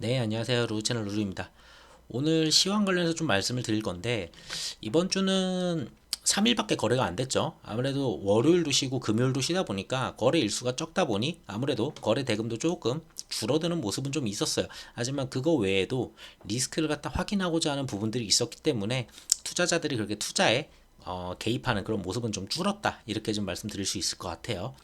네, 안녕하세요. 루루 채널 루루입니다. 오늘 시황 관련해서 좀 말씀을 드릴 건데, 이번 주는 3일밖에 거래가 안 됐죠. 아무래도 월요일도 쉬고 금요일도 쉬다 보니까 거래 일수가 적다 보니 아무래도 거래 대금도 조금 줄어드는 모습은 좀 있었어요. 하지만 그거 외에도 리스크를 갖다 확인하고자 하는 부분들이 있었기 때문에 투자자들이 그렇게 투자에 개입하는 그런 모습은 좀 줄었다. 이렇게 좀 말씀드릴 수 있을 것 같아요.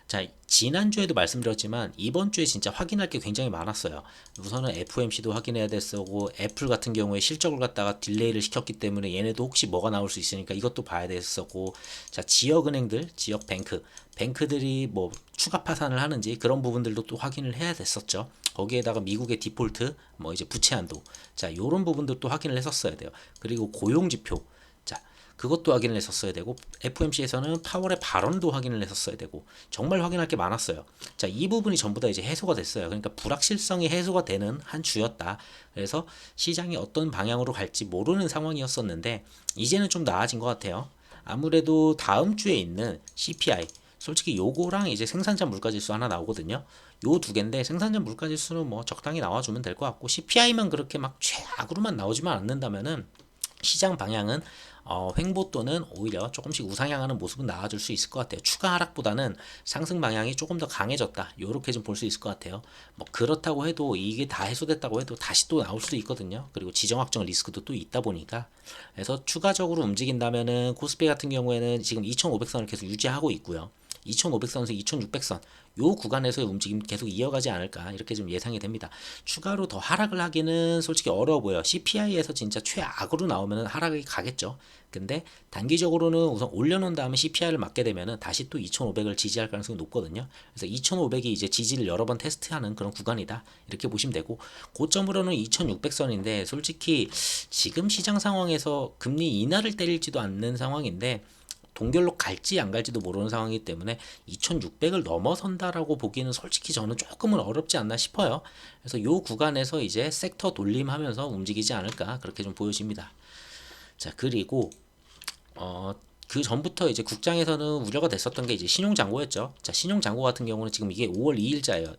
자, 지난주에도 말씀드렸지만 이번 주에 진짜 확인할 게 굉장히 많았어요. 우선은 FOMC도 확인해야 됐었고, 애플 같은 경우에 실적을 갖다가 딜레이를 시켰기 때문에 얘네도 혹시 뭐가 나올 수 있으니까 이것도 봐야 됐었고, 자, 지역은행들, 지역 뱅크들이 뭐 추가 파산을 하는지 그런 부분들도 또 확인을 해야 됐었죠. 거기에다가 미국의 디폴트, 뭐 이제 부채 한도, 자, 요런 부분들도 확인을 했었어야 돼요. 그리고 고용 지표, 자, 그것도 확인을 했었어야 되고, FOMC에서는 파월의 발언도 확인을 했었어야 되고, 정말 확인할 게 많았어요. 자, 이 부분이 전부 다 이제 해소가 됐어요. 그러니까 불확실성이 해소가 되는 한 주였다. 그래서 시장이 어떤 방향으로 갈지 모르는 상황이었었는데 이제는 좀 나아진 것 같아요. 아무래도 다음 주에 있는 CPI, 솔직히 요거랑 이제 생산자 물가지수 하나 나오거든요. 요 두 개인데 생산자 물가지수는 뭐 적당히 나와주면 될 것 같고, CPI만 그렇게 막 최악으로만 나오지만 않는다면은 시장 방향은 횡보 또는 오히려 조금씩 우상향하는 모습은 나와줄 수 있을 것 같아요. 추가 하락보다는 상승 방향이 조금 더 강해졌다. 이렇게 좀 볼 수 있을 것 같아요. 뭐 그렇다고 해도 이게 다 해소됐다고 해도 다시 또 나올 수도 있거든요. 그리고 지정 확정 리스크도 또 있다 보니까, 그래서 추가적으로 움직인다면은 코스피 같은 경우에는 지금 2,500선을 계속 유지하고 있고요. 2,500선에서 2,600선 요 구간에서의 움직임 계속 이어가지 않을까 이렇게 좀 예상이 됩니다. 추가로 더 하락을 하기는 솔직히 어려워 보여. CPI에서 진짜 최악으로 나오면 하락이 가겠죠. 근데 단기적으로는 우선 올려놓은 다음에 CPI를 맞게 되면은 다시 또 2,500을 지지할 가능성이 높거든요. 그래서 2,500이 이제 지지를 여러 번 테스트하는 그런 구간이다. 이렇게 보시면 되고, 고점으로는 2,600선인데 솔직히 지금 시장 상황에서 금리 인하를 때릴지도 않는 상황인데 동결로 갈지 안 갈지도 모르는 상황이기 때문에 2600을 넘어선다라고 보기는 솔직히 저는 조금은 어렵지 않나 싶어요. 그래서 이 구간에서 이제 섹터 돌림하면서 움직이지 않을까 그렇게 좀 보여집니다. 자, 그리고 그 전부터 이제 국장에서는 우려가 됐었던 게 이제 신용장고였죠. 자, 신용장고 같은 경우는 지금 이게 5월 2일자예요.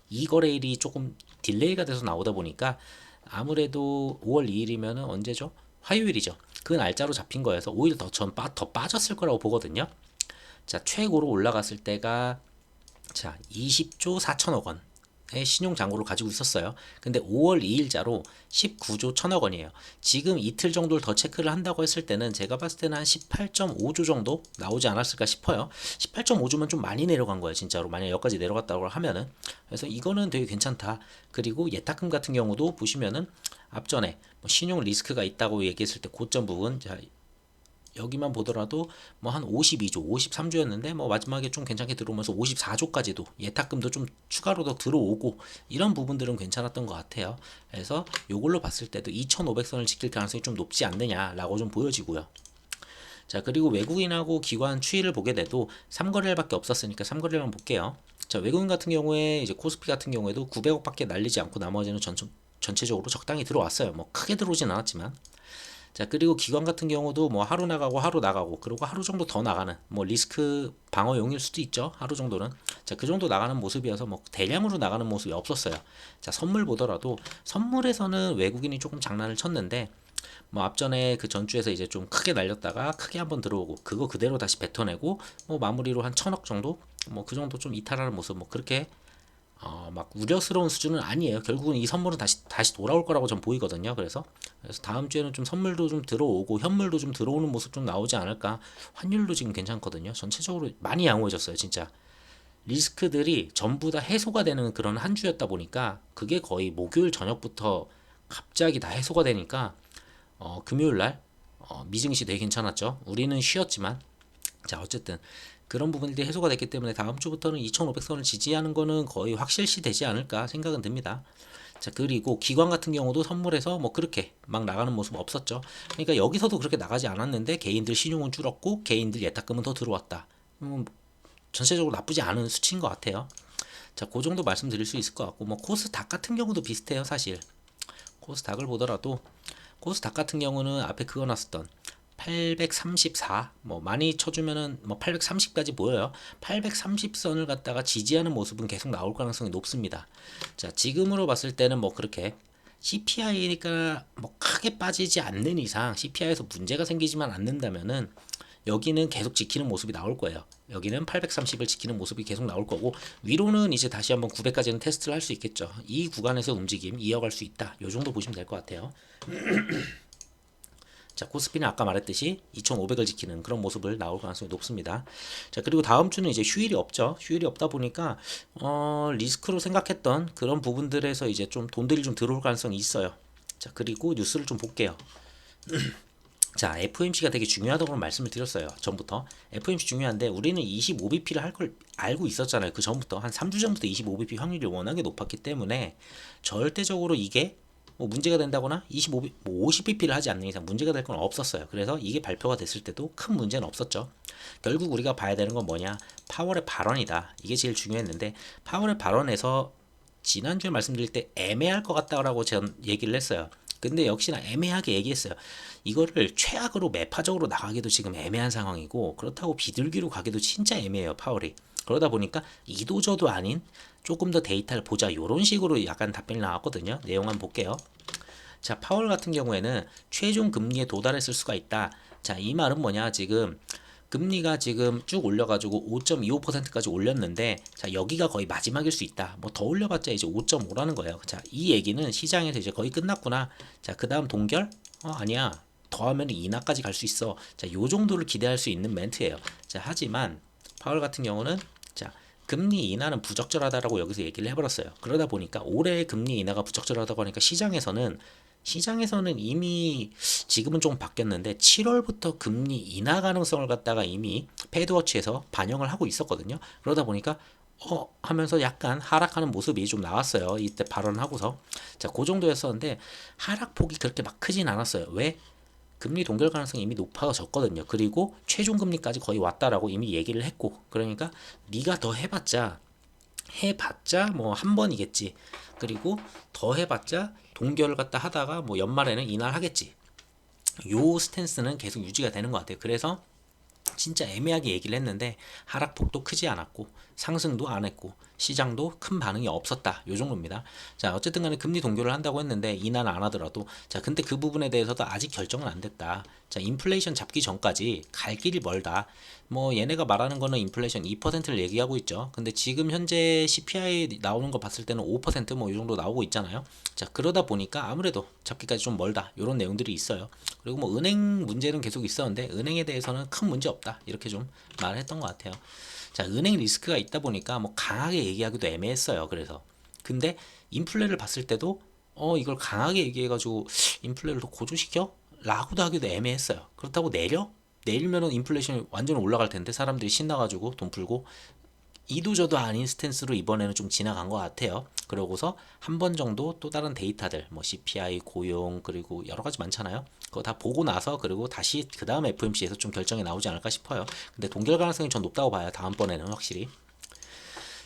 이 거래일이 조금 딜레이가 돼서 나오다 보니까 아무래도 5월 2일이면은 언제죠? 화요일이죠. 그 날짜로 잡힌 거여서 오히려 더 빠졌을 거라고 보거든요. 자, 최고로 올라갔을 때가 자 20조 4천억 원의 신용 잔고를 가지고 있었어요. 근데 5월 2일자로 19조 1천억 원이에요. 지금 이틀 정도를 더 체크를 한다고 했을 때는 제가 봤을 때는 한 18.5조 정도 나오지 않았을까 싶어요. 18.5조면 좀 많이 내려간 거예요, 진짜로. 만약 여기까지 내려갔다고 하면은. 그래서 이거는 되게 괜찮다. 그리고 예탁금 같은 경우도 보시면은 앞전에 뭐 신용 리스크가 있다고 얘기했을 때 고점 부분, 자 여기만 보더라도 뭐 한 52조, 53조였는데 뭐 마지막에 좀 괜찮게 들어오면서 54조까지도 예탁금도 좀 추가로 더 들어오고 이런 부분들은 괜찮았던 것 같아요. 그래서 요걸로 봤을 때도 2,500선을 지킬 가능성이 좀 높지 않느냐라고 좀 보여지고요. 자, 그리고 외국인하고 기관 추이를 보게 돼도 3거래일밖에 없었으니까 3거래일만 볼게요. 자, 외국인 같은 경우에 이제 코스피 같은 경우에도 900억밖에 날리지 않고 나머지는 전체적으로 적당히 들어왔어요. 뭐 크게 들어오진 않았지만. 자, 그리고 기관 같은 경우도 뭐 하루 나가고 하루 나가고 그리고 하루 정도 더 나가는 뭐 리스크 방어용일 수도 있죠. 하루 정도는. 자, 그 정도 나가는 모습이어서 뭐 대량으로 나가는 모습이 없었어요. 자, 선물 보더라도 선물에서는 외국인이 조금 장난을 쳤는데 뭐 앞전에 그 전주에서 이제 좀 크게 날렸다가 크게 한번 들어오고 그거 그대로 다시 뱉어내고 뭐 마무리로 한 1,000억 정도 뭐 그 정도 좀 이탈하는 모습 뭐 그렇게 막 우려스러운 수준은 아니에요. 결국은 이 선물은 다시 돌아올 거라고 전 보이거든요. 그래서 다음 주에는 좀 선물도 좀 들어오고 현물도 좀 들어오는 모습 좀 나오지 않을까. 환율도 지금 괜찮거든요. 전체적으로 많이 양호해졌어요, 진짜. 리스크들이 전부 다 해소가 되는 그런 한 주였다 보니까 그게 거의 목요일 저녁부터 갑자기 다 해소가 되니까 금요일 날 미증시 되게 괜찮았죠. 우리는 쉬었지만 자, 어쨌든 그런 부분들이 해소가 됐기 때문에 다음 주부터는 2,500선을 지지하는 거는 거의 확실시 되지 않을까 생각은 듭니다. 자, 그리고 기관 같은 경우도 선물에서 뭐 그렇게 막 나가는 모습 없었죠. 그러니까 여기서도 그렇게 나가지 않았는데 개인들 신용은 줄었고 개인들 예탁금은 더 들어왔다. 전체적으로 나쁘지 않은 수치인 것 같아요. 자, 그 정도 말씀드릴 수 있을 것 같고, 뭐 코스닥 같은 경우도 비슷해요, 사실. 코스닥을 보더라도 코스닥 같은 경우는 앞에 그거 났었던 834, 뭐 많이 쳐주면은 뭐 830까지 보여요. 830선을 갖다가 지지하는 모습은 계속 나올 가능성이 높습니다. 자, 지금으로 봤을 때는 뭐 그렇게 CPI니까 뭐 크게 빠지지 않는 이상, CPI에서 문제가 생기지만 않는다면은 여기는 계속 지키는 모습이 나올 거예요. 여기는 830을 지키는 모습이 계속 나올 거고, 위로는 이제 다시 한번 900까지는 테스트를 할 수 있겠죠. 이 구간에서 움직임 이어갈 수 있다. 요 정도 보시면 될 것 같아요. 자, 코스피는 아까 말했듯이 2500을 지키는 그런 모습을 나올 가능성이 높습니다. 자, 그리고 다음 주는 이제 휴일이 없죠. 휴일이 없다 보니까 리스크로 생각했던 그런 부분들에서 이제 좀 돈들이 좀 들어올 가능성이 있어요. 자, 그리고 뉴스를 좀 볼게요. 자, FOMC가 되게 중요하다고 말씀을 드렸어요. 전부터. FOMC 중요한데 우리는 25bp를 할 걸 알고 있었잖아요. 그 전부터. 한 3주 전부터 25bp 확률이 워낙에 높았기 때문에 절대적으로 이게 뭐 문제가 된다거나 25, 뭐 50bp를 하지 않는 이상 문제가 될 건 없었어요. 그래서 이게 발표가 됐을 때도 큰 문제는 없었죠. 결국 우리가 봐야 되는 건 뭐냐? 파월의 발언이다. 이게 제일 중요했는데 파월의 발언에서 지난주에 말씀드릴 때 애매할 것 같다라고 전 얘기를 했어요. 근데 역시나 애매하게 얘기했어요. 이거를 최악으로 매파적으로 나가기도 지금 애매한 상황이고, 그렇다고 비둘기로 가기도 진짜 애매해요, 파월이. 그러다 보니까 이도저도 아닌 조금 더 데이터를 보자, 요런 식으로 약간 답변이 나왔거든요. 내용 한번 볼게요. 자, 파월 같은 경우에는 최종 금리에 도달했을 수가 있다. 자, 이 말은 뭐냐? 지금 금리가 지금 쭉 올려가지고 5.25%까지 올렸는데, 자, 여기가 거의 마지막일 수 있다. 뭐 더 올려봤자 이제 5.5라는 거예요. 자, 이 얘기는 시장에서 이제 거의 끝났구나. 자, 그 다음 동결? 아니야. 더하면 인하까지 갈 수 있어. 자, 요 정도를 기대할 수 있는 멘트예요. 자, 하지만 파월 같은 경우는 자, 금리 인하는 부적절하다라고 여기서 얘기를 해버렸어요. 그러다 보니까 올해 금리 인하가 부적절하다고 하니까 시장에서는 이미 지금은 좀 바뀌었는데 7월부터 금리 인하 가능성을 갖다가 이미 패드워치에서 반영을 하고 있었거든요. 그러다 보니까 하면서 약간 하락하는 모습이 좀 나왔어요. 이때 발언하고서. 자, 그 정도였었는데 하락폭이 그렇게 막 크진 않았어요. 왜? 금리 동결 가능성이 이미 높아졌거든요. 그리고 최종 금리까지 거의 왔다라고 이미 얘기를 했고, 그러니까 네가 더 해봤자 뭐 한 번이겠지. 그리고 더 해봤자 동결을 갖다 하다가 뭐 연말에는 인하하겠지. 요 스탠스는 계속 유지가 되는 것 같아요. 그래서 진짜 애매하게 얘기를 했는데 하락폭도 크지 않았고 상승도 안 했고 시장도 큰 반응이 없었다. 요 정도입니다. 자, 어쨌든 간에 금리 동결을 한다고 했는데 인하는 안 하더라도, 자, 근데 그 부분에 대해서도 아직 결정은 안 됐다. 자, 인플레이션 잡기 전까지 갈 길이 멀다. 뭐 얘네가 말하는 거는 인플레이션 2%를 얘기하고 있죠. 근데 지금 현재 CPI 나오는 거 봤을 때는 5%뭐 이 정도 나오고 있잖아요. 자, 그러다 보니까 아무래도 잡기까지 좀 멀다. 이런 내용들이 있어요. 그리고 뭐 은행 문제는 계속 있었는데 은행에 대해서는 큰 문제 없다. 이렇게 좀 말을 했던 것 같아요. 자, 은행 리스크가 있다 보니까 뭐 강하게 얘기하기도 애매했어요. 그래서 근데 인플레를 봤을 때도 이걸 강하게 얘기해가지고 인플레를 더 고조시켜? 라고도 하기도 애매했어요. 그렇다고 내리면은 인플레이션이 완전 올라갈 텐데 사람들이 신나가지고 돈 풀고, 이도저도 아닌 스탠스로 이번에는 좀 지나간 것 같아요. 그러고서 한 번 정도 또 다른 데이터들, 뭐 CPI, 고용, 그리고 여러 가지 많잖아요. 그거 다 보고 나서 그리고 다시 그 다음 FOMC에서 좀 결정이 나오지 않을까 싶어요. 근데 동결 가능성이 전 높다고 봐요. 다음번에는 확실히.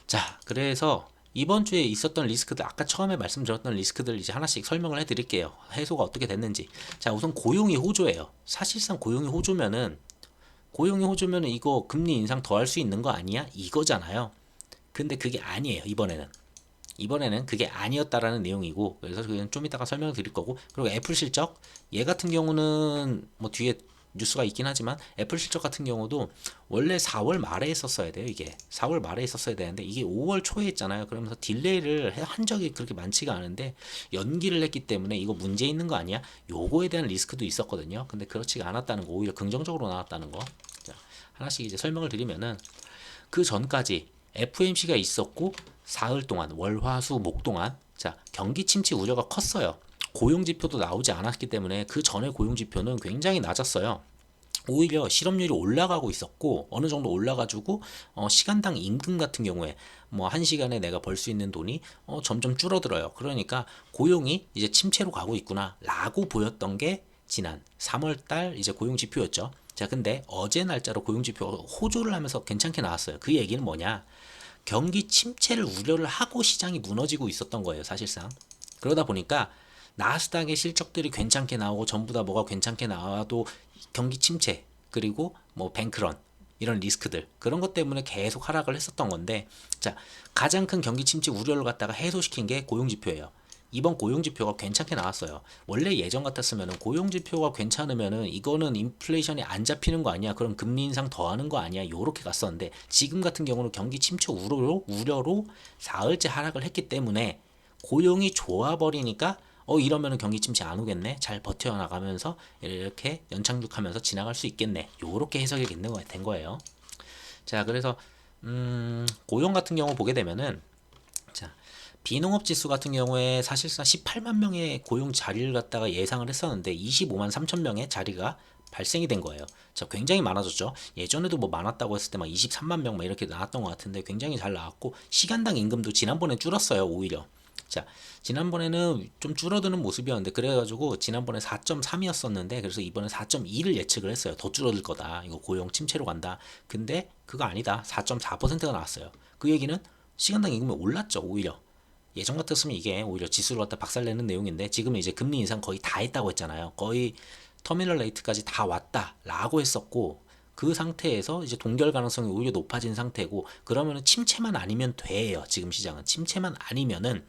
자, 그래서 이번 주에 있었던 리스크들, 아까 처음에 말씀드렸던 리스크들 이제 하나씩 설명을 해드릴게요. 해소가 어떻게 됐는지. 자, 우선 고용이 호조예요. 사실상 고용이 호조면은 이거 금리 인상 더 할 수 있는 거 아니야? 이거잖아요. 근데 그게 아니에요. 이번에는 그게 아니었다라는 내용이고, 그래서 그냥 좀 이따가 설명을 드릴 거고, 그리고 애플 실적, 얘 같은 경우는 뭐 뒤에 뉴스가 있긴 하지만 애플 실적 같은 경우도 원래 4월 말에 했었어야 돼요. 이게 4월 말에 했었어야 되는데 이게 5월 초에 했잖아요. 그러면서 딜레이를 한 적이 그렇게 많지가 않은데 연기를 했기 때문에 이거 문제 있는 거 아니야? 요거에 대한 리스크도 있었거든요. 근데 그렇지가 않았다는 거, 오히려 긍정적으로 나왔다는 거. 자, 하나씩 이제 설명을 드리면은, 그 전까지 FOMC가 있었고 사흘 동안, 월화수 목 동안, 자, 경기 침체 우려가 컸어요. 고용 지표도 나오지 않았기 때문에 그 전에 고용 지표는 굉장히 낮았어요. 오히려 실업률이 올라가고 있었고, 어느 정도 올라가지고 시간당 임금 같은 경우에 뭐 한 시간에 내가 벌 수 있는 돈이 점점 줄어들어요. 그러니까 고용이 이제 침체로 가고 있구나 라고 보였던 게 지난 3월달 이제 고용 지표였죠. 자, 근데 어제 날짜로 고용 지표가 호조를 하면서 괜찮게 나왔어요. 그 얘기는 뭐냐? 경기 침체를 우려를 하고 시장이 무너지고 있었던 거예요, 사실상. 그러다 보니까 나스닥의 실적들이 괜찮게 나오고 전부 다 뭐가 괜찮게 나와도 경기 침체 그리고 뭐 뱅크런 이런 리스크들 그런 것 때문에 계속 하락을 했었던 건데 자 가장 큰 경기 침체 우려를 갖다가 해소시킨 게 고용지표예요. 이번 고용지표가 괜찮게 나왔어요. 원래 예전 같았으면 고용지표가 괜찮으면은 이거는 인플레이션이 안 잡히는 거 아니야? 그럼 금리 인상 더 하는 거 아니야? 요렇게 갔었는데 지금 같은 경우는 경기 침체 우려로 사흘째 하락을 했기 때문에 고용이 좋아버리니까 이러면은 경기 침체 안 오겠네. 잘 버텨나가면서 이렇게 연착륙하면서 지나갈 수 있겠네. 요렇게 해석이 된 거예요. 자, 그래서 고용 같은 경우 보게 되면은 자, 비농업 지수 같은 경우에 사실상 18만 명의 고용 자리를 갖다가 예상을 했었는데 25만 3천 명의 자리가 발생이 된 거예요. 자, 굉장히 많아졌죠. 예전에도 뭐 많았다고 했을 때 막 23만 명 막 이렇게 나왔던 것 같은데 굉장히 잘 나왔고 시간당 임금도 지난번에 줄었어요, 오히려. 자, 지난번에는 좀 줄어드는 모습이었는데 그래가지고 지난번에 4.3이었었는데 그래서 이번에 4.2를 예측을 했어요. 더 줄어들 거다. 이거 고용 침체로 간다. 근데 그거 아니다. 4.4%가 나왔어요. 그 얘기는 시간당 임금이 올랐죠, 오히려. 예전 같았으면 이게 오히려 지수를 갖다 박살내는 내용인데 지금은 이제 금리 인상 거의 다 했다고 했잖아요. 거의 터미널 레이트까지 다 왔다라고 했었고 그 상태에서 이제 동결 가능성이 오히려 높아진 상태고 그러면은 침체만 아니면 돼요. 지금 시장은 침체만 아니면은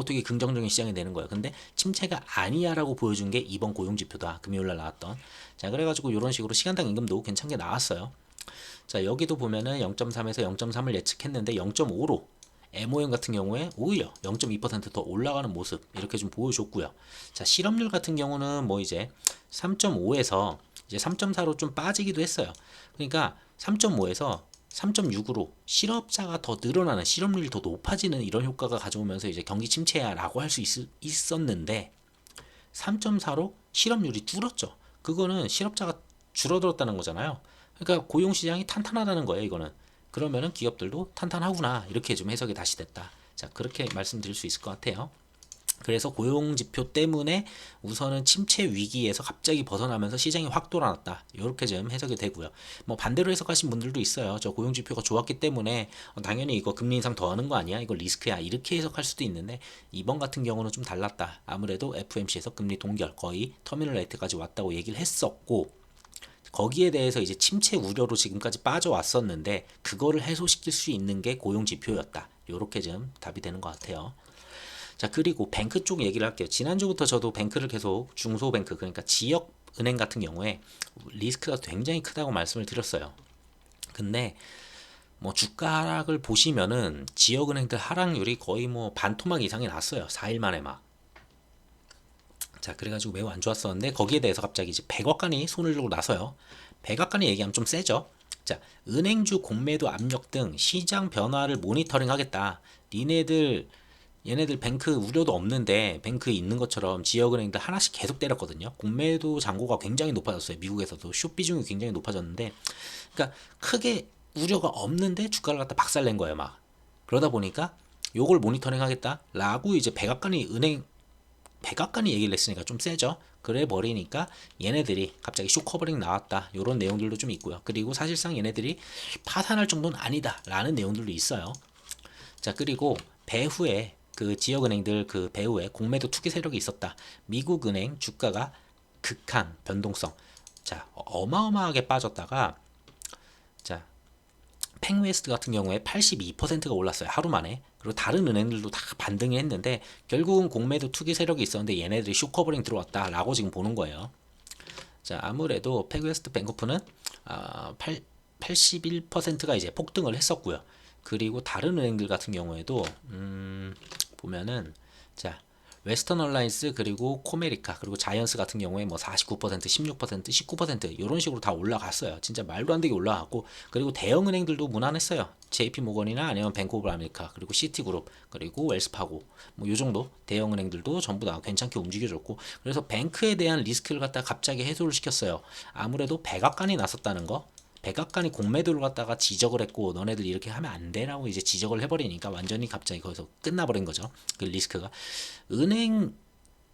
되게 긍정적인 시장이 되는 거예요. 근데 침체가 아니야라고 보여준 게 이번 고용지표다. 금요일날 나왔던. 자, 그래가지고 이런 식으로 시간당 임금도 괜찮게 나왔어요. 자, 여기도 보면은 0.3에서 0.3을 예측했는데 0.5로 MOM 같은 경우에 오히려 0.2%더 올라가는 모습 이렇게 좀 보여줬고요. 자, 실업률 같은 경우는 뭐 이제 3.5에서 이제 3.4로 좀 빠지기도 했어요. 그러니까 3.5에서 3.6으로 실업자가 더 늘어나는 실업률이 더 높아지는 이런 효과가 가져오면서 이제 경기 침체야라고 할 수 있었는데 3.4로 실업률이 줄었죠. 그거는 실업자가 줄어들었다는 거잖아요. 그러니까 고용시장이 탄탄하다는 거예요, 이거는. 그러면은 기업들도 탄탄하구나. 이렇게 좀 해석이 다시 됐다. 자, 그렇게 말씀드릴 수 있을 것 같아요. 그래서 고용지표 때문에 우선은 침체 위기에서 갑자기 벗어나면서 시장이 확 돌아났다. 이렇게 좀 해석이 되고요. 뭐 반대로 해석하신 분들도 있어요. 저 고용지표가 좋았기 때문에 당연히 이거 금리 인상 더 하는 거 아니야? 이거 리스크야. 이렇게 해석할 수도 있는데 이번 같은 경우는 좀 달랐다. 아무래도 FMC에서 금리 동결 거의 터미널 레이트까지 왔다고 얘기를 했었고 거기에 대해서 이제 침체 우려로 지금까지 빠져왔었는데 그거를 해소시킬 수 있는 게 고용지표였다. 이렇게 좀 답이 되는 것 같아요. 자, 그리고 뱅크 쪽 얘기를 할게요. 지난주부터 저도 뱅크를 계속 중소뱅크 그러니까 지역 은행 같은 경우에 리스크가 굉장히 크다고 말씀을 드렸어요. 근데 뭐 주가 하락을 보시면은 지역 은행들 하락률이 거의 뭐 반토막 이상이 났어요. 4일 만에 막. 자, 그래가지고 매우 안 좋았었는데 거기에 대해서 갑자기 이제 백악관이 손을 들고 나서요. 백악관이 얘기하면 좀 세죠. 자, 은행주 공매도 압력 등 시장 변화를 모니터링 하겠다. 얘네들 뱅크 우려도 없는데 뱅크에 있는 것처럼 지역은행들 하나씩 계속 때렸거든요. 공매도 잔고가 굉장히 높아졌어요. 미국에서도 숏 비중이 굉장히 높아졌는데 그러니까 크게 우려가 없는데 주가를 갖다 박살낸 거예요, 막. 그러다 보니까 요걸 모니터링 하겠다라고 이제 백악관이 얘기를 했으니까 좀 세죠. 그래 버리니까 얘네들이 갑자기 숏 커버링 나왔다. 요런 내용들도 좀 있고요. 그리고 사실상 얘네들이 파산할 정도는 아니다. 라는 내용들도 있어요. 자, 그리고 배후에 그 지역은행들 그 배후에 공매도 투기 세력이 있었다. 미국 은행 주가가 극한 변동성. 자, 어마어마하게 빠졌다가 자, 팽웨스트 같은 경우에 82%가 올랐어요. 하루 만에. 그리고 다른 은행들도 다 반등을 했는데 결국은 공매도 투기 세력이 있었는데 얘네들이 숏커버링 들어왔다라고 지금 보는 거예요. 자, 아무래도 팽웨스트 뱅커프는 81%가 이제 폭등을 했었고요. 그리고 다른 은행들 같은 경우에도 보면은 자, 웨스턴 얼라이언스 그리고 코메리카 그리고 자이언스 같은 경우에 뭐 49%, 16%, 19% 이런 식으로 다 올라갔어요. 진짜 말도 안 되게 올라갔고 그리고 대형 은행들도 무난했어요. JP 모건이나 아니면 뱅크 오브 아메리카 그리고 시티그룹 그리고 웰스파고 뭐 요 정도 대형 은행들도 전부 다 괜찮게 움직여줬고 그래서 뱅크에 대한 리스크를 갖다 갑자기 해소를 시켰어요. 아무래도 백악관이 나섰다는 거 백악관이 공매도를 갖다가 지적을 했고 너네들 이렇게 하면 안 돼라고 이제 지적을 해버리니까 완전히 갑자기 거기서 끝나버린 거죠. 그 리스크가 은행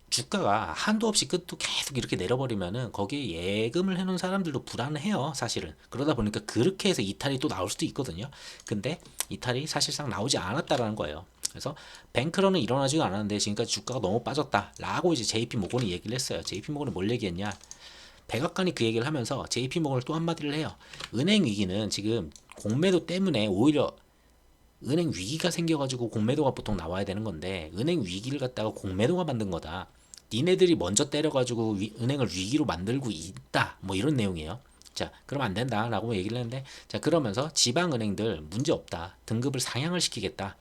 주가가 한도 없이 끝도 계속 이렇게 내려버리면은 거기에 예금을 해놓은 사람들도 불안해요, 사실은. 그러다 보니까 그렇게 해서 이탈이 또 나올 수도 있거든요. 근데 이탈이 사실상 나오지 않았다라는 거예요. 그래서 뱅크런은 일어나지도 않았는데 지금까지 주가가 너무 빠졌다라고 이제 JP모건이 얘기를 했어요. JP모건이 뭘 얘기했냐? 백악관이 그 얘기를 하면서 JP모건을 또 한마디를 해요. 은행 위기는 지금 공매도 때문에 오히려 은행 위기가 생겨가지고 공매도가 보통 나와야 되는 건데 은행 위기를 갖다가 공매도가 만든 거다. 니네들이 먼저 때려가지고 은행을 위기로 만들고 있다. 뭐 이런 내용이에요. 자, 그럼 안 된다라고 얘기를 했는데, 자, 그러면서 지방은행들 문제 없다. 등급을 상향을 시키겠다.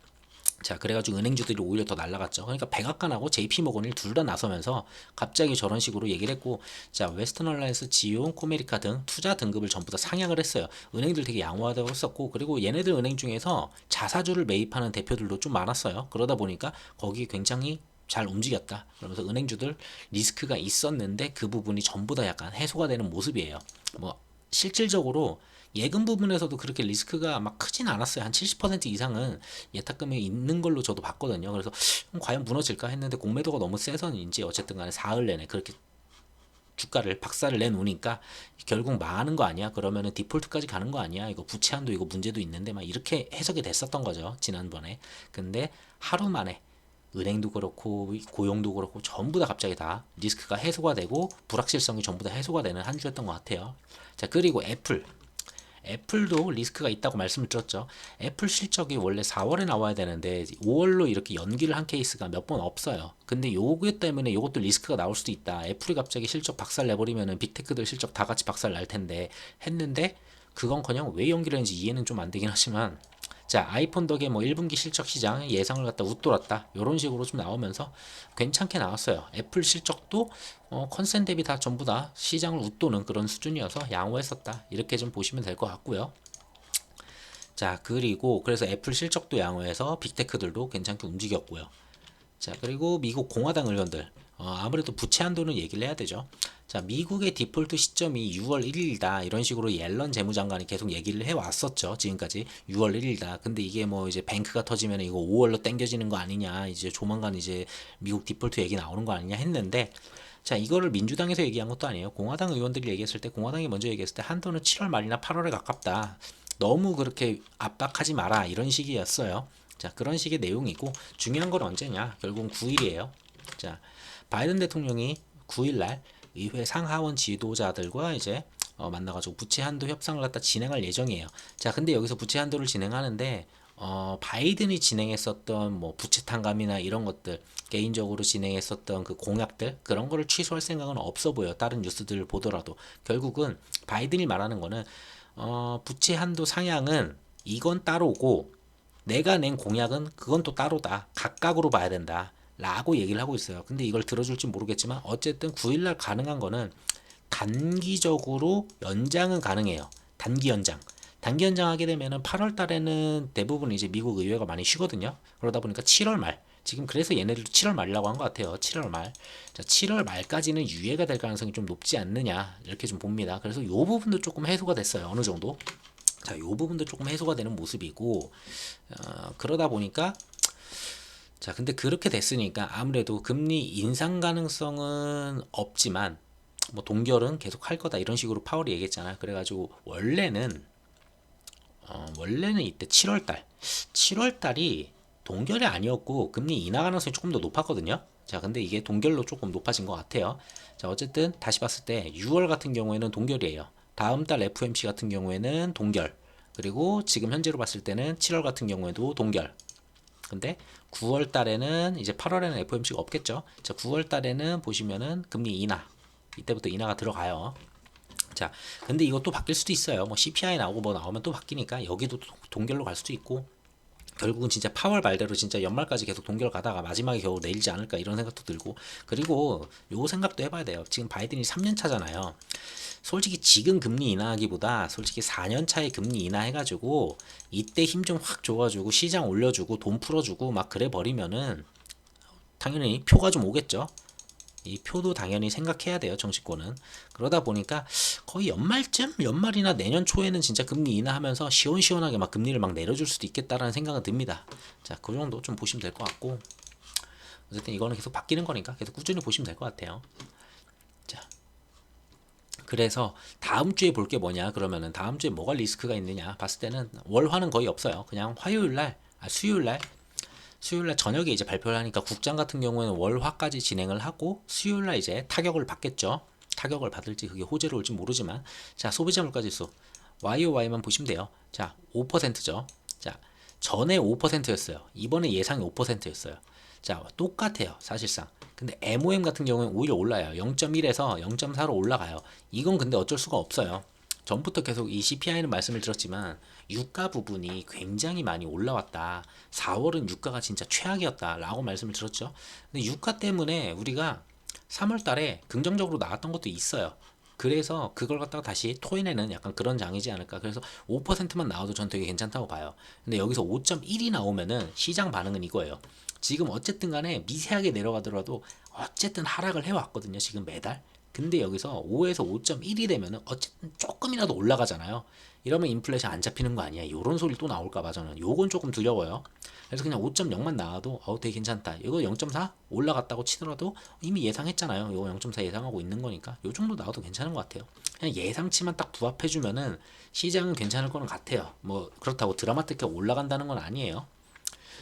자, 그래가지고 은행주들이 오히려 더 날라갔죠. 그러니까 백악관하고 JP모건이 둘 다 나서면서 갑자기 저런 식으로 얘기를 했고, 자, 웨스턴 얼라이언스, 지용, 코메리카 등 투자 등급을 전부 다 상향을 했어요. 은행들 되게 양호하다고 했었고, 그리고 얘네들 은행 중에서 자사주를 매입하는 대표들도 좀 많았어요. 그러다 보니까 거기 굉장히 잘 움직였다. 그러면서 은행주들 리스크가 있었는데 그 부분이 전부 다 약간 해소가 되는 모습이에요. 뭐 실질적으로 예금 부분에서도 그렇게 리스크가 막 크진 않았어요. 한 70% 이상은 예탁금이 있는 걸로 저도 봤거든요. 그래서 과연 무너질까 했는데 공매도가 너무 세서인지 어쨌든 간에 사흘 내내 그렇게 주가를 박살을 내놓으니까 결국 망하는 거 아니야? 그러면은 디폴트까지 가는 거 아니야? 이거 부채 한도 이거 문제도 있는데 막 이렇게 해석이 됐었던 거죠. 지난번에. 근데 하루 만에 은행도 그렇고 고용도 그렇고 전부 다 갑자기 다 리스크가 해소가 되고 불확실성이 전부 다 해소가 되는 한 주였던 것 같아요. 자, 그리고 애플도 리스크가 있다고 말씀을 드렸죠. 애플 실적이 원래 4월에 나와야 되는데 5월로 이렇게 연기를 한 케이스가 몇 번 없어요. 근데 요거 때문에 요것도 리스크가 나올 수도 있다. 애플이 갑자기 실적 박살 내버리면은 빅테크들 실적 다 같이 박살 날 텐데 했는데 그건커녕 왜 연기를 했는지 이해는 좀 안 되긴 하지만, 자, 아이폰 덕에 뭐 1분기 실적 시장 예상을 갖다 웃돌았다. 이런 식으로 좀 나오면서 괜찮게 나왔어요. 애플 실적도 컨센 대비 다 전부 다 시장을 웃도는 그런 수준이어서 양호했었다. 이렇게 좀 보시면 될 것 같고요. 자, 그리고 그래서 애플 실적도 양호해서 빅테크들도 괜찮게 움직였고요. 자, 그리고 미국 공화당 의원들, 아무래도 부채 한도는 얘기를 해야 되죠. 자, 미국의 디폴트 시점이 6월 1일이다. 이런 식으로 옐런 재무장관이 계속 얘기를 해왔었죠. 지금까지 6월 1일이다. 근데 이게 뭐 이제 뱅크가 터지면 이거 5월로 땡겨지는 거 아니냐. 이제 조만간 이제 미국 디폴트 얘기 나오는 거 아니냐 했는데, 자, 이거를 민주당에서 얘기한 것도 아니에요. 공화당 의원들이 얘기했을 때, 공화당이 먼저 얘기했을 때 한도는 7월 말이나 8월에 가깝다. 너무 그렇게 압박하지 마라. 이런 식이었어요. 자, 그런 식의 내용이고, 중요한 건 언제냐? 결국은 9일이에요. 자, 바이든 대통령이 9일날 의회 상하원 지도자들과 이제 만나가지고 부채 한도 협상을 갖다 진행할 예정이에요. 자, 근데 여기서 부채 한도를 진행하는데 바이든이 진행했었던 뭐 부채 탕감이나 이런 것들, 개인적으로 진행했었던 그 공약들, 그런 거를 취소할 생각은 없어 보여. 다른 뉴스들을 보더라도 결국은 바이든이 말하는 거는 부채 한도 상향은 이건 따로고 내가 낸 공약은 그건 또 따로다. 각각으로 봐야 된다. 라고 얘기를 하고 있어요. 근데 이걸 들어줄지 모르겠지만 어쨌든 9일날 가능한 거는 단기적으로 연장은 가능해요. 단기 연장. 단기 연장하게 되면은 8월 달에는 대부분 이제 미국 의회가 많이 쉬거든요. 그러다 보니까 7월 말. 지금 그래서 얘네들도 7월 말이라고 한 것 같아요. 7월 말. 자, 7월 말까지는 유예가 될 가능성이 좀 높지 않느냐. 이렇게 좀 봅니다. 그래서 요 부분도 조금 해소가 됐어요. 어느 정도. 자, 요 부분도 조금 해소가 되는 모습이고, 그러다 보니까, 자, 근데 그렇게 됐으니까 아무래도 금리 인상 가능성은 없지만, 뭐 동결은 계속 할 거다 이런 식으로 파월이 얘기했잖아요. 그래가지고 원래는 이때 7월 달이 동결이 아니었고 금리 인하 가능성이 조금 더 높았거든요. 자, 근데 이게 동결로 조금 높아진 것 같아요. 자, 어쨌든 다시 봤을 때 6월 같은 경우에는 동결이에요. 다음 달 FOMC 같은 경우에는 동결. 그리고 지금 현재로 봤을 때는 7월 같은 경우에도 동결. 근데 9월 달에는 이제 8월에는 FOMC가 없겠죠. 자, 9월 달에는 보시면은 금리 인하. 이때부터 인하가 들어가요. 자, 근데 이것도 바뀔 수도 있어요. 뭐 CPI 나오고 뭐 나오면 또 바뀌니까 여기도 동결로 갈 수도 있고, 결국은 진짜 파월 말대로 진짜 연말까지 계속 동결 가다가 마지막에 겨우 내리지 않을까 이런 생각도 들고, 그리고 요 생각도 해봐야 돼요. 지금 바이든이 3년 차잖아요. 솔직히 지금 금리 인하하기보다 솔직히 4년 차에 금리 인하해가지고 이때 힘 좀 확 줘가지고 시장 올려주고 돈 풀어주고 막 그래 버리면은 당연히 표가 좀 오겠죠. 이 표도 당연히 생각해야 돼요, 정치권은. 그러다 보니까 거의 연말쯤, 연말이나 내년 초에는 진짜 금리 인하하면서 시원시원하게 막 금리를 막 내려줄 수도 있겠다라는 생각은 듭니다. 자, 그 정도 좀 보시면 될 것 같고, 어쨌든 이거는 계속 바뀌는 거니까 계속 꾸준히 보시면 될 것 같아요. 자, 그래서 다음 주에 볼 게 뭐냐 그러면은 다음 주에 뭐가 리스크가 있느냐 봤을 때는 월화는 거의 없어요. 그냥 화요일 날, 수요일 날 수요일날 저녁에 이제 발표를 하니까 국장 같은 경우에는 월화까지 진행을 하고 수요일날 이제 타격을 받겠죠. 타격을 받을지 그게 호재로 올지 모르지만 자 소비자 물가지수 YOY만 보시면 돼요. 자 5%죠. 자 전에 5%였어요. 이번에 예상이 5%였어요. 자 똑같아요 사실상. 근데 MOM 같은 경우는 오히려 올라요. 0.1에서 0.4로 올라가요. 이건 근데 어쩔 수가 없어요. 전부터 계속 이 CPI는 말씀을 드렸지만 유가 부분이 굉장히 많이 올라왔다. 4월은 유가가 진짜 최악이었다 라고 말씀을 드렸죠. 근데 유가 때문에 우리가 3월 달에 긍정적으로 나왔던 것도 있어요. 그래서 그걸 갖다가 다시 토해내는 약간 그런 장이지 않을까. 그래서 5%만 나와도 전 되게 괜찮다고 봐요. 근데 여기서 5.1이 나오면은 시장 반응은 이거예요. 지금 어쨌든 간에 미세하게 내려가더라도 어쨌든 하락을 해왔거든요. 지금 매달. 근데 여기서 5에서 5.1이 되면은 어쨌든 조금이라도 올라가잖아요. 이러면 인플레이션 안 잡히는 거 아니야. 요런 소리 또 나올까봐 저는 요건 조금 두려워요. 그래서 그냥 5.0만 나와도 되게 괜찮다. 이거 0.4 올라갔다고 치더라도 이미 예상했잖아요. 이거 0.4 예상하고 있는 거니까 요 정도 나와도 괜찮은 것 같아요. 그냥 예상치만 딱 부합해주면은 시장은 괜찮을 거는 같아요. 뭐 그렇다고 드라마틱하게 올라간다는 건 아니에요.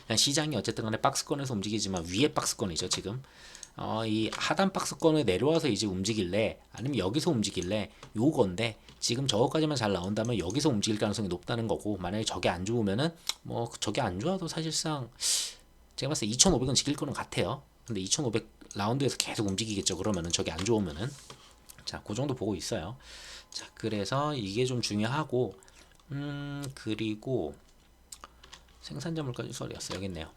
그냥 시장이 어쨌든 간에 박스권에서 움직이지만 위에 박스권이죠 지금. 이 하단 박스권을 내려와서 이제 움직일래 아니면 여기서 움직일래 요건데 지금 저거까지만 잘 나온다면 여기서 움직일 가능성이 높다는 거고 만약에 저게 안 좋으면은 뭐 저게 안 좋아도 사실상 제가 봤을 때 2,500은 지킬 거는 같아요. 근데 2,500 라운드에서 계속 움직이겠죠. 그러면은 저게 안 좋으면은 자, 그 정도 보고 있어요. 자, 그래서 이게 좀 중요하고 그리고 생산자 물가지수 어디 갔어? 여기 있네요.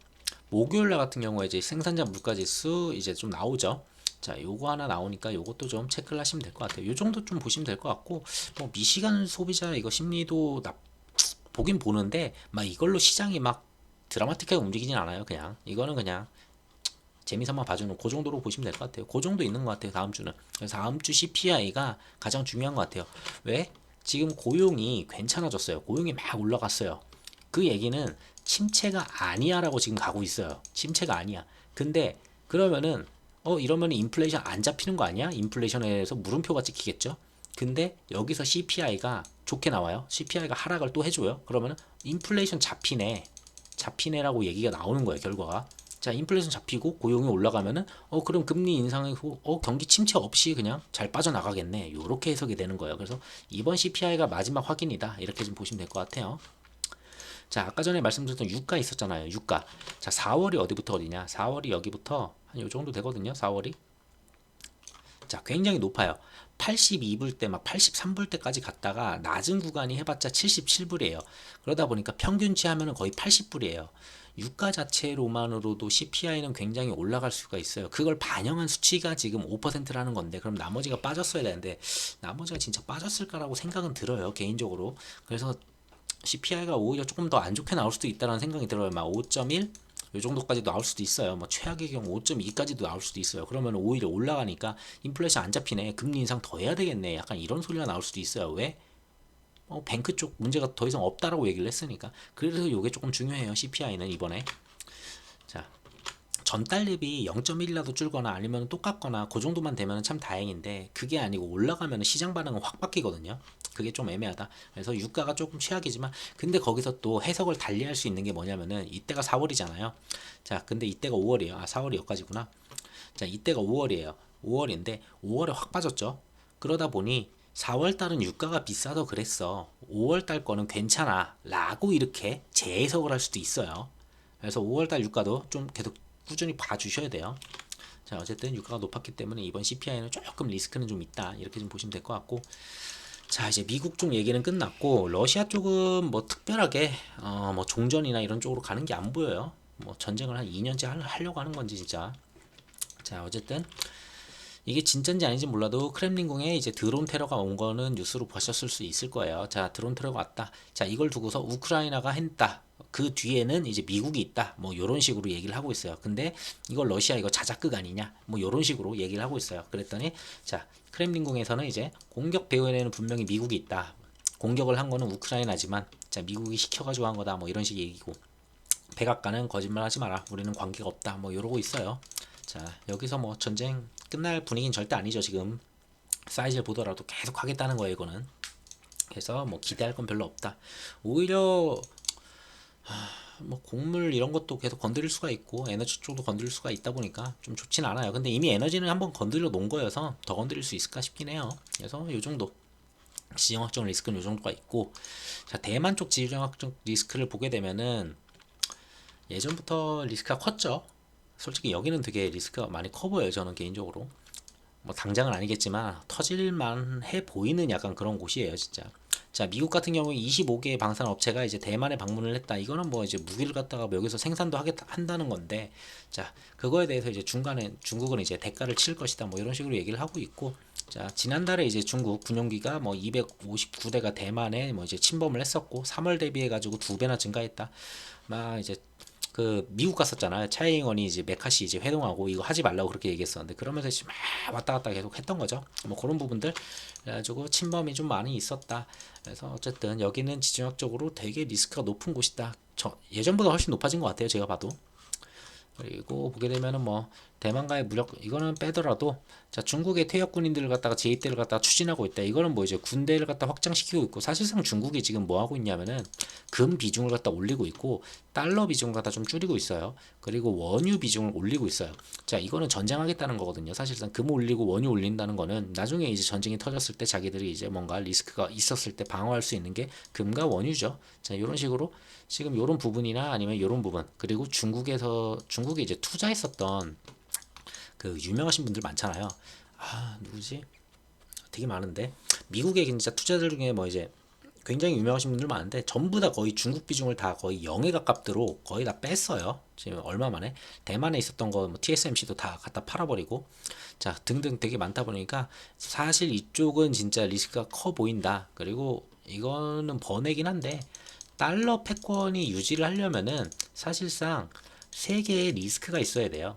목요일날 같은 경우에 이제 생산자 물가지수 이제 좀 나오죠. 자, 요거 하나 나오니까 요것도 좀 체크를 하시면 될 것 같아요. 요 정도 좀 보시면 될 것 같고, 뭐 미시간 소비자 이거 심리도 보긴 보는데, 막 이걸로 시장이 막 드라마틱하게 움직이진 않아요. 그냥 이거는 그냥 재미삼아 봐주는 그 정도로 보시면 될 것 같아요. 그 정도 있는 것 같아요. 다음 주는. 그래서 다음 주 CPI가 가장 중요한 것 같아요. 왜? 지금 고용이 괜찮아졌어요. 고용이 막 올라갔어요. 그 얘기는 침체가 아니야라고 지금 가고 있어요. 침체가 아니야. 근데 그러면은 이러면 인플레이션 안 잡히는 거 아니야? 인플레이션에 대해서 물음표가 찍히겠죠? 근데 여기서 CPI가 좋게 나와요. CPI가 하락을 또 해줘요. 그러면은 인플레이션 잡히네라고 얘기가 나오는 거예요. 결과가. 자, 인플레이션 잡히고 고용이 올라가면은 그럼 금리 인상이고 경기 침체 없이 그냥 잘 빠져나가겠네. 요렇게 해석이 되는 거예요. 그래서 이번 CPI가 마지막 확인이다. 이렇게 좀 보시면 될 것 같아요. 자, 아까 전에 말씀드렸던 유가 있었잖아요. 유가. 자, 4월이 어디부터 어디냐? 4월이 여기부터 한 요 정도 되거든요. 4월이. 자, 굉장히 높아요. 82불 때 막 83불 때까지 갔다가 낮은 구간이 해봤자 77불이에요. 그러다 보니까 평균치 하면은 거의 80불이에요. 유가 자체로만으로도 CPI는 굉장히 올라갈 수가 있어요. 그걸 반영한 수치가 지금 5%라는 건데 그럼 나머지가 빠졌어야 되는데 나머지가 진짜 빠졌을까라고 생각은 들어요. 개인적으로. 그래서 CPI가 오히려 조금 더 안 좋게 나올 수도 있다는 생각이 들어요. 막 5.1? 이 정도까지 나올 수도 있어요. 뭐 최악의 경우 5.2까지도 나올 수도 있어요. 그러면 오히려 올라가니까 인플레이션 안 잡히네. 금리 인상 더 해야 되겠네. 약간 이런 소리가 나올 수도 있어요. 왜? 뱅크 쪽 문제가 더 이상 없다라고 얘기를 했으니까. 그래서 이게 조금 중요해요. CPI는 이번에. 자, 전달 대비 0.1이라도 줄거나 아니면 똑같거나 그 정도만 되면 참 다행인데 그게 아니고 올라가면 시장 반응은 확 바뀌거든요. 그게 좀 애매하다. 그래서 유가가 조금 최악이지만 근데 거기서 또 해석을 달리할 수 있는 게 뭐냐면은 이때가 4월이잖아요. 자, 근데 이때가 5월이에요. 4월이 여기까지구나. 자, 이때가 5월이에요. 5월인데 5월에 확 빠졌죠. 그러다 보니 4월 달은 유가가 비싸서 그랬어. 5월 달 거는 괜찮아. 라고 이렇게 재해석을 할 수도 있어요. 그래서 5월 달 유가도 좀 계속 꾸준히 봐주셔야 돼요. 자, 어쨌든 유가가 높았기 때문에 이번 CPI는 조금 리스크는 좀 있다. 이렇게 좀 보시면 될 것 같고. 자, 이제 미국 쪽 얘기는 끝났고 러시아 쪽은 뭐 특별하게 뭐 종전이나 이런 쪽으로 가는 게 안 보여요. 뭐 전쟁을 한 2년째 하려고 하는 건지 진짜. 자, 어쨌든 이게 진짜인지 아닌지 몰라도 크렘린궁에 이제 드론 테러가 온 거는 뉴스로 보셨을 수 있을 거예요. 자, 드론 테러가 왔다. 자, 이걸 두고서 우크라이나가 했다. 그 뒤에는 이제 미국이 있다. 뭐 요런 식으로 얘기를 하고 있어요. 근데 이거 러시아 이거 자작극 아니냐? 뭐 요런 식으로 얘기를 하고 있어요. 그랬더니 자, 크렘린궁에서는 이제 공격 배후에는 분명히 미국이 있다. 공격을 한 거는 우크라이나지만 자, 미국이 시켜가지고 한 거다. 뭐 이런 식의 얘기고. 백악관은 거짓말하지 마라. 우리는 관계가 없다. 뭐 이러고 있어요. 자, 여기서 뭐 전쟁 끝날 분위기는 절대 아니죠. 지금 사이즈를 보더라도 계속 하겠다는 거예요. 이거는. 그래서 뭐 기대할 건 별로 없다. 오히려 뭐 곡물 이런 것도 계속 건드릴 수가 있고 에너지 쪽도 건드릴 수가 있다 보니까 좀 좋진 않아요. 근데 이미 에너지는 한번 건드려 놓은 거여서 더 건드릴 수 있을까 싶긴 해요. 그래서 요 정도 지정학적 리스크는 요 정도가 있고, 자 대만 쪽 지정학적 리스크를 보게 되면은 예전부터 리스크가 컸죠. 솔직히 여기는 되게 리스크가 많이 커 보여요. 저는 개인적으로 뭐 당장은 아니겠지만 터질만 해 보이는 약간 그런 곳이에요, 진짜. 자, 미국 같은 경우에 25개의 방산 업체가 이제 대만에 방문을 했다. 이거는 뭐 이제 무기를 갖다가 뭐 여기서 생산도 하겠다 한다는 건데, 자, 그거에 대해서 이제 중간에 중국은 이제 대가를 치를 것이다. 뭐 이런 식으로 얘기를 하고 있고, 자, 지난달에 이제 중국 군용기가 뭐 259대가 대만에 뭐 이제 침범을 했었고, 3월 대비해 가지고 2배나 증가했다. 막 이제 그 미국 갔었잖아요. 차이잉원이 이제 메카시 이제 회동하고 이거 하지 말라고 그렇게 얘기했었는데, 그러면서 이제 막 왔다 갔다 계속 했던 거죠. 뭐 그런 부분들 그래가지고 침범이 좀 많이 있었다. 그래서 어쨌든 여기는 지정학적으로 되게 리스크가 높은 곳이다. 예전보다 훨씬 높아진 것 같아요. 제가 봐도. 그리고 보게 되면은 뭐 대만과의 무력 이거는 빼더라도, 자 중국의 퇴역 군인들을 갖다가 재입대를 갖다가 추진하고 있다. 이거는 뭐 이제 군대를 갖다 확장시키고 있고, 사실상 중국이 지금 뭐 하고 있냐면은 금 비중을 갖다 올리고 있고 달러 비중을 갖다 좀 줄이고 있어요. 그리고 원유 비중을 올리고 있어요. 자 이거는 전쟁하겠다는 거거든요. 사실상 금 올리고 원유 올린다는 거는 나중에 이제 전쟁이 터졌을 때 자기들이 이제 뭔가 리스크가 있었을 때 방어할 수 있는 게 금과 원유죠. 자 이런 식으로 지금 이런 부분이나 아니면 이런 부분, 그리고 중국에 이제 투자했었던 그 유명하신 분들 많잖아요. 아 누구지? 되게 많은데 미국의 진짜 투자들 중에 뭐 이제 굉장히 유명하신 분들 많은데 전부 다 거의 중국 비중을 다 거의 0에 가깝도록 거의 다 뺐어요. 지금 얼마 만에 대만에 있었던 거 뭐 TSMC도 다 갖다 팔아버리고, 자 등등 되게 많다 보니까 사실 이쪽은 진짜 리스크가 커 보인다. 그리고 이거는 번외긴 한데 달러 패권이 유지를 하려면은 사실상 세계에 리스크가 있어야 돼요.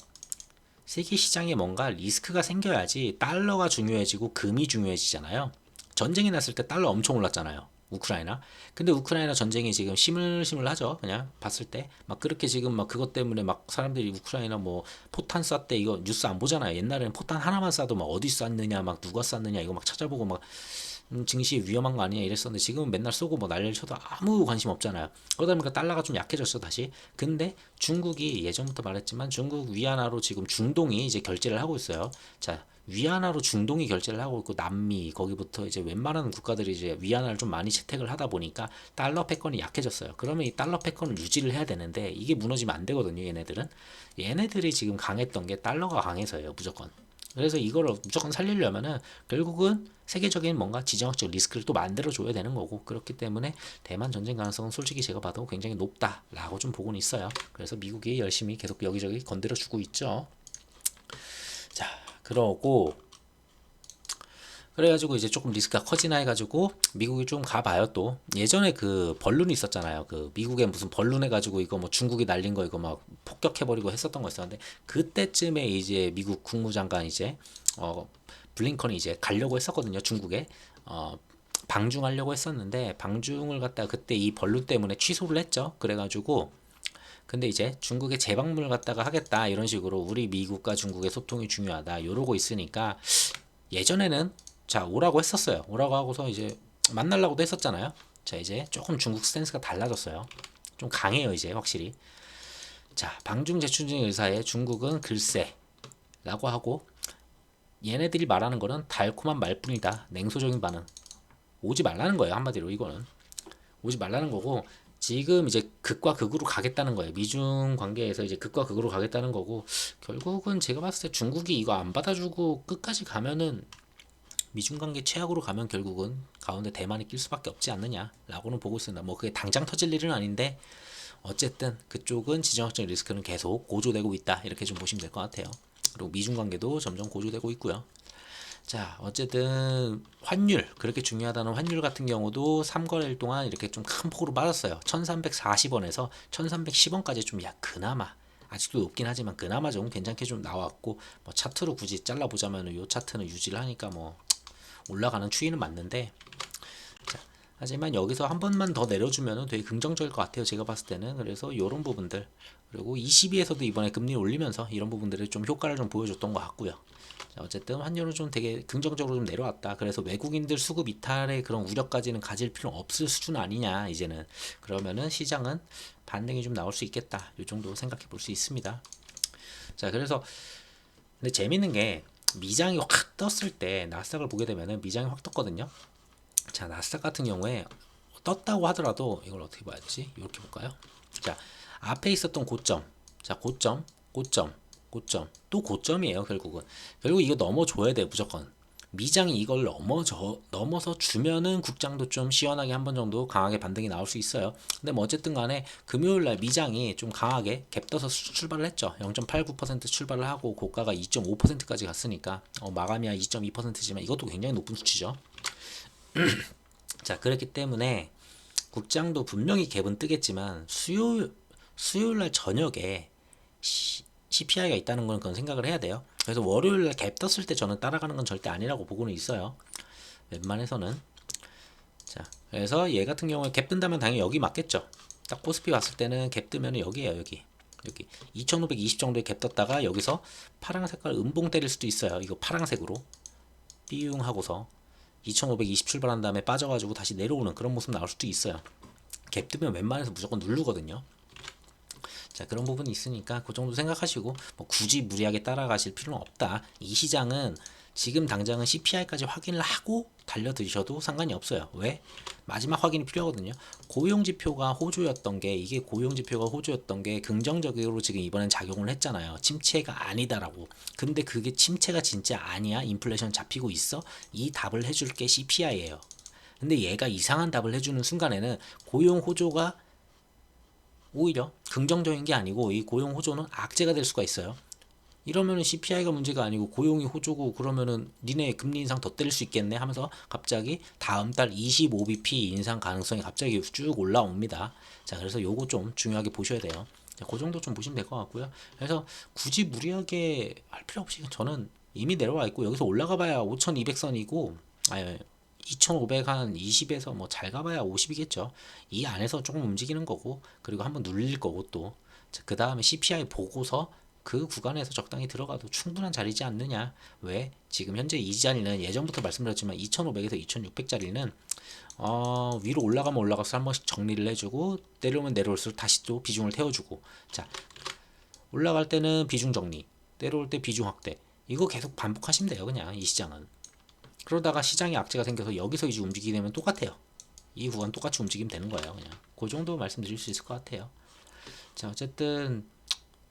세계 시장에 뭔가 리스크가 생겨야지 달러가 중요해지고 금이 중요해지잖아요. 전쟁이 났을 때 달러 엄청 올랐잖아요. 우크라이나. 근데 우크라이나 전쟁이 지금 시물시물하죠. 그냥 봤을 때 막 그렇게 지금 막 그것 때문에 막 사람들이 우크라이나 뭐 포탄 쐈대 이거 뉴스 안 보잖아요. 옛날에는 포탄 하나만 쏴도 막 어디 쐈느냐 막 누가 쐈느냐 이거 막 찾아보고 막 증시 위험한 거 아니냐 이랬었는데 지금은 맨날 쏘고 뭐 난리를 쳐도 아무 관심 없잖아요. 그러다 보니까 달러가 좀 약해졌어 다시. 근데 중국이 예전부터 말했지만 중국 위안화로 지금 중동이 이제 결제를 하고 있어요. 자 위안화로 중동이 결제를 하고 있고 남미 거기부터 이제 웬만한 국가들이 이제 위안화를 좀 많이 채택을 하다 보니까 달러 패권이 약해졌어요. 그러면 이 달러 패권을 유지를 해야 되는데 이게 무너지면 안 되거든요. 얘네들이 지금 강했던 게 달러가 강해서예요. 무조건. 그래서 이거를 무조건 살리려면은 결국은 세계적인 뭔가 지정학적 리스크를 또 만들어줘야 되는 거고, 그렇기 때문에 대만 전쟁 가능성은 솔직히 제가 봐도 굉장히 높다라고 좀 보고는 있어요. 그래서 미국이 열심히 계속 여기저기 건드려주고 있죠. 자, 그러고 그래가지고 이제 조금 리스크가 커지나 해가지고 미국이 좀 가봐요. 또 예전에 그 벌룬이 있었잖아요. 그 미국에 무슨 벌룬 해가지고 이거 뭐 중국이 날린 거 이거 막 폭격해버리고 했었던 거 있었는데, 그때쯤에 이제 미국 국무장관 이제 블링컨이 이제 가려고 했었거든요. 중국에 방중하려고 했었는데 방중을 갖다가 그때 이 벌룬 때문에 취소를 했죠. 그래가지고 근데 이제 중국에 재방문을 갖다가 하겠다 이런 식으로 우리 미국과 중국의 소통이 중요하다 이러고 있으니까 예전에는 자 오라고 했었어요. 오라고 하고서 이제 만나려고도 했었잖아요. 자 이제 조금 중국 스탠스가 달라졌어요. 좀 강해요 이제 확실히. 자 방중 재추진 의사에 중국은 글쎄 라고 하고, 얘네들이 말하는 거는 달콤한 말뿐이다. 냉소적인 반응. 오지 말라는 거예요. 한마디로 이거는 오지 말라는 거고, 지금 이제 극과 극으로 가겠다는 거예요. 미중 관계에서 이제 극과 극으로 가겠다는 거고, 결국은 제가 봤을 때 중국이 이거 안 받아주고 끝까지 가면은 미중 관계 최악으로 가면 결국은 가운데 대만이 낄 수밖에 없지 않느냐라고는 보고 있습니다. 뭐 그게 당장 터질 일은 아닌데 어쨌든 그쪽은 지정학적 리스크는 계속 고조되고 있다 이렇게 좀 보시면 될 것 같아요. 그리고 미중 관계도 점점 고조되고 있고요. 자 어쨌든 환율, 그렇게 중요하다는 환율 같은 경우도 3거래일 동안 이렇게 좀 큰 폭으로 빠졌어요. 1340원에서 1310원까지 좀 그나마 아직도 높긴 하지만 그나마 좀 괜찮게 좀 나왔고, 뭐 차트로 굳이 잘라보자면 이 차트는 유지를 하니까 뭐 올라가는 추이는 맞는데, 자, 하지만 여기서 한 번만 더 내려주면 되게 긍정적일 것 같아요. 제가 봤을 때는. 그래서 이런 부분들, 그리고 22에서도 이번에 금리 올리면서 이런 부분들을 좀 효과를 좀 보여줬던 것 같고요. 자, 어쨌든 환율은 좀 되게 긍정적으로 좀 내려왔다. 그래서 외국인들 수급 이탈의 그런 우려까지는 가질 필요 없을 수준 아니냐 이제는. 그러면은 시장은 반등이 좀 나올 수 있겠다. 이 정도 생각해 볼 수 있습니다. 자, 그래서 근데 재밌는 게 미장이 확 떴을 때 나스닥을 보게 되면은 미장이 확 떴거든요. 자, 나스닥 같은 경우에 떴다고 하더라도 이걸 어떻게 봐야 되지? 이렇게 볼까요? 자, 앞에 있었던 고점, 자, 고점, 또 고점이에요. 결국 이거 넘어줘야 돼 무조건. 미장이 이걸 넘어서 주면은 국장도 좀 시원하게 한 번 정도 강하게 반등이 나올 수 있어요. 근데 뭐 어쨌든 간에 금요일 날 미장이 좀 강하게 갭 떠서 출발을 했죠. 0.89% 출발을 하고 고가가 2.5%까지 갔으니까 마감이야 2.2%지만 이것도 굉장히 높은 수치죠. 자, 그렇기 때문에 국장도 분명히 갭은 뜨겠지만 수요일 날 저녁에 CPI가 있다는 건 그건 생각을 해야 돼요. 그래서 월요일 날 갭 떴을 때 저는 따라가는 건 절대 아니라고 보고는 있어요. 웬만해서는. 자, 그래서 얘 같은 경우에 갭 뜬다면 당연히 여기 맞겠죠. 딱 코스피 왔을 때는 갭 뜨면 여기에요. 여기 2520 정도의 갭 떴다가 여기서 파란 색깔 음봉 때릴 수도 있어요. 이거 파란색으로 삐용 하고서 2520 출발한 다음에 빠져가지고 다시 내려오는 그런 모습 나올 수도 있어요. 갭 뜨면 웬만해서 무조건 누르거든요. 자, 그런 부분이 있으니까 그 정도 생각하시고 뭐 굳이 무리하게 따라가실 필요는 없다. 이 시장은 지금 당장은 CPI까지 확인을 하고 달려드셔도 상관이 없어요. 왜? 마지막 확인이 필요하거든요. 고용지표가 호조였던 게 이게 고용지표가 호조였던 게 긍정적으로 지금 이번엔 작용을 했잖아요. 침체가 아니다라고. 근데 그게 침체가 진짜 아니야? 인플레이션 잡히고 있어? 이 답을 해줄 게 CPI예요. 근데 얘가 이상한 답을 해주는 순간에는 고용 호조가 오히려 긍정적인 게 아니고 이 고용 호조는 악재가 될 수가 있어요. 이러면은 CPI가 문제가 아니고 고용이 호조고 그러면은 니네 금리 인상 더 때릴 수 있겠네 하면서 갑자기 다음 달 25bp 인상 가능성이 갑자기 쭉 올라옵니다. 자, 그래서 요거 좀 중요하게 보셔야 돼요. 자, 그 정도 좀 보시면 될 것 같고요. 그래서 굳이 무리하게 할 필요 없이 저는 이미 내려와 있고 여기서 올라가 봐야 5200선이고 아니 2500 한 20에서 뭐 잘 가봐야 50이겠죠. 이 안에서 조금 움직이는 거고 그리고 한번 눌릴 거고 또 그 다음에 CPI 보고서 그 구간에서 적당히 들어가도 충분한 자리지 않느냐. 왜? 지금 현재 이 자리는 예전부터 말씀드렸지만 2500에서 2600짜리는 위로 올라가면 올라가서 한 번씩 정리를 해주고 내려오면 내려올수록 다시 또 비중을 태워주고 자, 올라갈 때는 비중 정리, 내려올 때 비중 확대, 이거 계속 반복하시면 돼요. 그냥 이 시장은. 그러다가 시장에 악재가 생겨서 여기서 이제 움직이게 되면 똑같아요. 이 구간 똑같이 움직이면 되는 거예요. 그냥 그 정도 말씀드릴 수 있을 것 같아요. 자, 어쨌든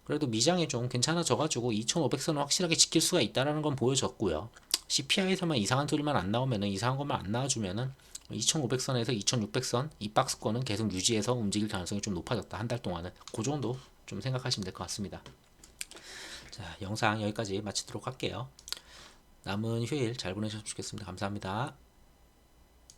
그래도 미장이 좀 괜찮아져가지고 2500선을 확실하게 지킬 수가 있다는 건 보여줬고요. CPI에서만 이상한 소리만 안 나오면은 이상한 것만 안 나와주면은 2500선에서 2600선 이 박스권은 계속 유지해서 움직일 가능성이 좀 높아졌다. 한 달 동안은 그 정도 좀 생각하시면 될 것 같습니다. 자, 영상 여기까지 마치도록 할게요. 남은 휴일 잘 보내셨으면 좋겠습니다. 감사합니다.